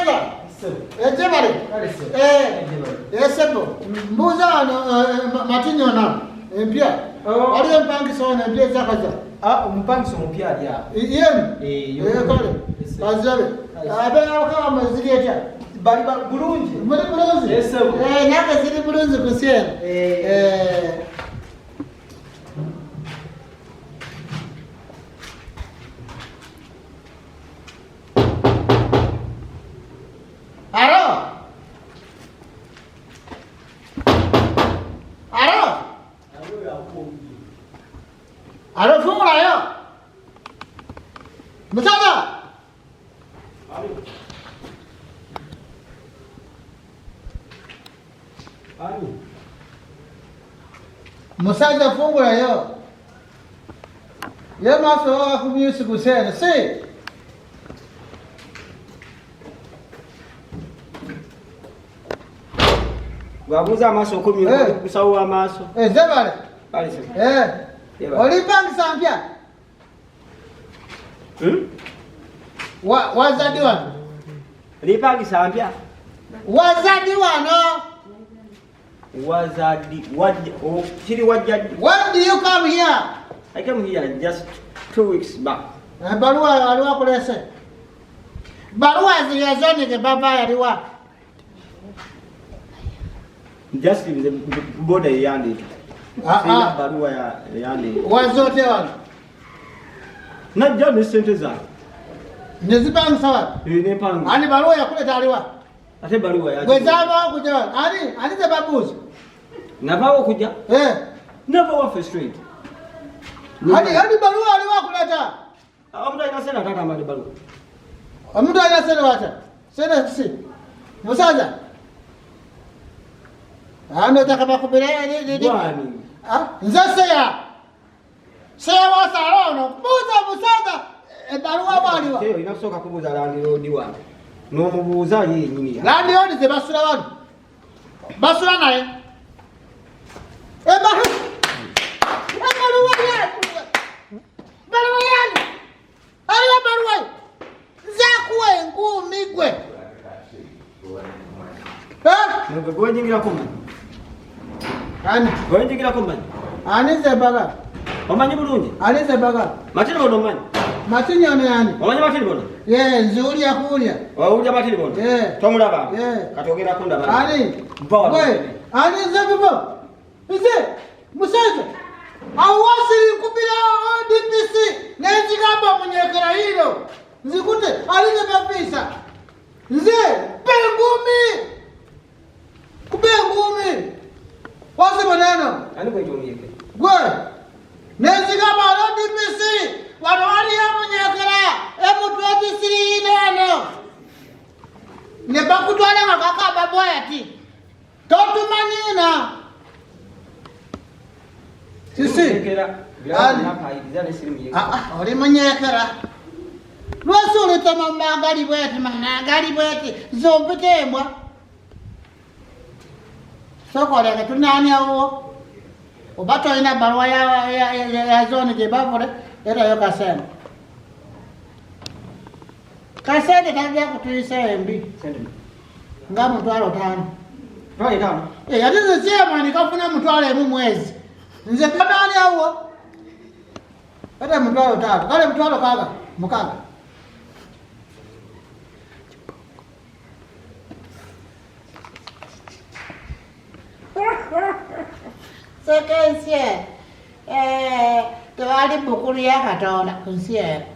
Musaza. Ejebale. Esebo. Mbuza matinyo na. Empia. Wali mpangiso na empia zakaza. Mpangiso mpya ya. Yem. Kale. Bazabe. Abe akawa mazirieta. Bali bulungi. Muri bulungi. Esebo. Naka ziri bulungi kusiyena. Alo fungula yo. Musaza. Musaza fungula yo. Ye maso akumyusi kusena si. Wabuza amaso kumi kusawa amaso. Zebale. Bali se. Olipangisa mpya? Wazadi wano? Lipangisa mpya? Wazadi wano? Wazadi, Shiri wajadi. When do you come here? I came here just 2 weeks back. Barua aliwa kulese? Barua ziyazoni ke baba aliwa? Just in the border yandi. Barua ya yandi. Wazote wano? Na jani sente za. Nizipanga sawa? Nipanga. Ani barua ya kuleta aliwa? Ate barua ya. Wezama kuja wano? Ani ze babuzi? Nabawo kuja? Never wa frustrate. Hani barua aliwa kuleta? Amuda inasema kaka mali barua. Amuda inasema wacha. Sena sisi. Musaza. Nataka bakubira nini? Bwani. Nzasea. Seya wasarono. Musaza. Barua waliwa. Seyo inasoka kubuza landi diwa. No mubuza yi nyini. Landi yoni ze basura wano. Basura naye. Barua yani. Ala barua. Zakuwe ngumi gwe. Ngo nyingira komba. Ani. Ngo nyingira komba. Ani ze baga. Omanyi bulungi. Ani ze baga. Matino bono manyi. Matino ne yani. Omanyi matino bono. Nzuri ya kulia. Ulya matino bono. Tomulaba. Katogera kunda bana. Ani. Ani ze bibo. Ize. Musaza. Awasiri kubira DPC. Nezi kamba munyekera hilo. Nzikute alize bafisa. Nze pengumi. Kubengumi. Wasi maneno. Ani kwa hiyo yeke. Gwe. Nezi kamba DPC. Wanawali ya munyekera. Ebu 23 ineno. Nebakutwala ngakaka baboya ti. Totu manina. Sisi. Oli munyekera. Lwasuli tama magali bweti managali bweti zombitembwa. Soko leke tunani awo. Obato ina barua ya zone je bavule era yo kasema. Kasende tangia kutuisa embi. Ngamu twalo tano. Twali tano. Yatize chema nikafuna mtwale mu mwezi. Nze kanani awo. Ata mtwalo tatu. Kale mtwalo kaga mukanga. Sekensie. Tuwali bukuru ya Katonda kunsie.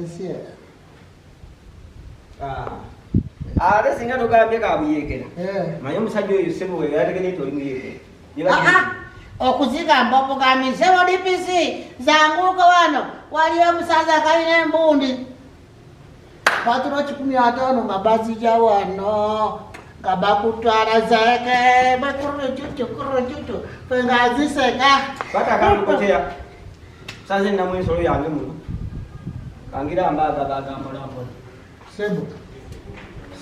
Sie. Ate singa tugambye kabuyekera. Manyi omusajja oyo sebo we yategereeta oli muyekera. Okuzigamba obugambi sebo DPC zanguka wano waliyo omusaza kalina embundi. Patro 15 nga bazija wano nga bakutwala zeke bakuru chuchu fenga ziseka. Bata kamukotea. Sanze namwe nsolo yange muno. Kangira ambaga bagamba napo. Sebo.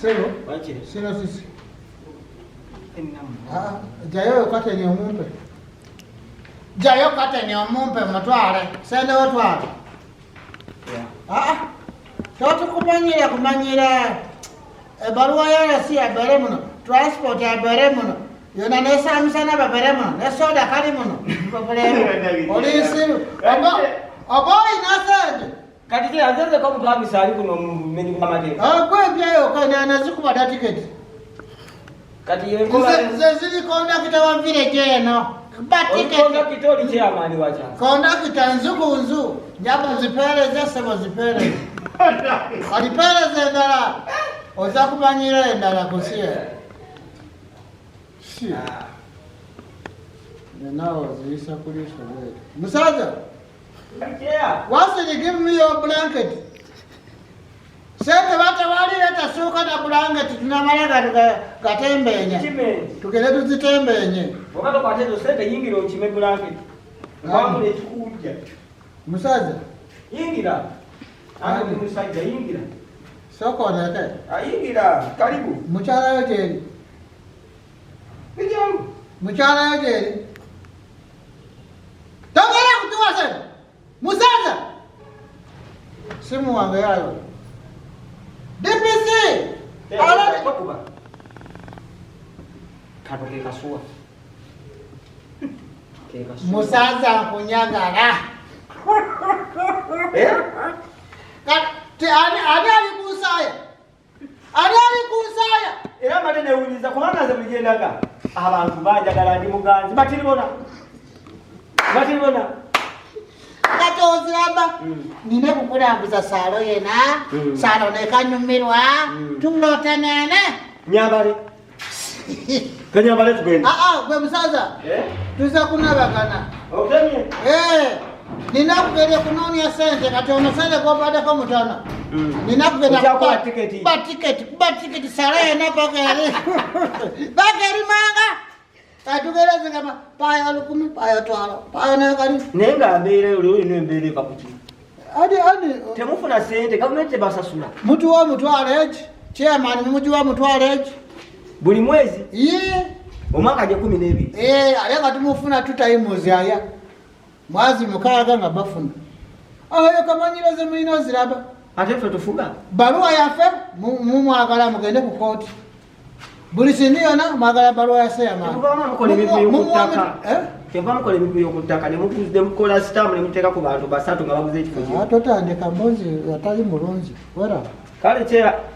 Sebo. Wache. Sino sisi. Ennamu. Jayo kate ni omumpe. Jayo kate ni omumpe mutwale. Sende otwale. totukumanyira kumanyira ebbaluwa yarasi abeere muno, transport abeere muno, yona nesamusana babere muno, nesoda kali muno. Olisiru oba oyina sente kati kye azeze ko omuntu abisa ali kuno mumenyi gw'amateeka gwebyayo kananazikuba tiketi kati ze ziri kondakita wa village eno kondakita oli kyamaani wakyasa kondakita nzukunzu njaba zipeereze sebo zipeereze alipeereze endala oza kumanyira endala kusiya nenawe oziyisa kuliisa bwetu musaza. Once you give me your blanket, sente batawali leta suka na blanket tunamala gatembenya. Tukele tuzitembenye. Wakati kwa tezo sente yingira ochime blanket. Wamule chikuja. Musaza. Yingira. Ani musajja yingira. Soko nete. Yingira. Karibu. Muchala yojeri. Bijangu. Muchala yojeri. Tongera kutuwa sente. Musaza simu wange yayo DPC ala kuba kato ke kasua musaza kunyagala kati ali kusaya era matene uliza kubanga ze mugendaga abantu banjagala ndi muganzi batiribona katoziramba nine kukulambuza salo yena salo nekanyumirwa tulotenene nyambale kanyambale tugende gwe musaza tuza kunabagana otemye ninakugenda kunonya sente kati omusale gobadeko mutono ninakugenda kuba tiketi salo yena bageri manga atugereze kama paya 10 paya 12 paya nakali nenga mbere uli mbere kaputi adi temufuna sente government basasula mtu wa mutwaleji chairman mtu wa mutwaleji buli mwezi omwaka je 12 alenga tumufuna tutayimuzi aya mwazi mukaga nga bafuna ayo kamanyira ze mulino ziraba ate fe tufuga baluwa yafe mumwagala mugende ku court buli sindiona mwagala baluwa ya seyama keva mukole emikubi y'okuttaka ne mukola sitamu ne muteeka ku bantu basatu nga baguze ekifo kyo totandika mbozi atali mulungi wera kale kyera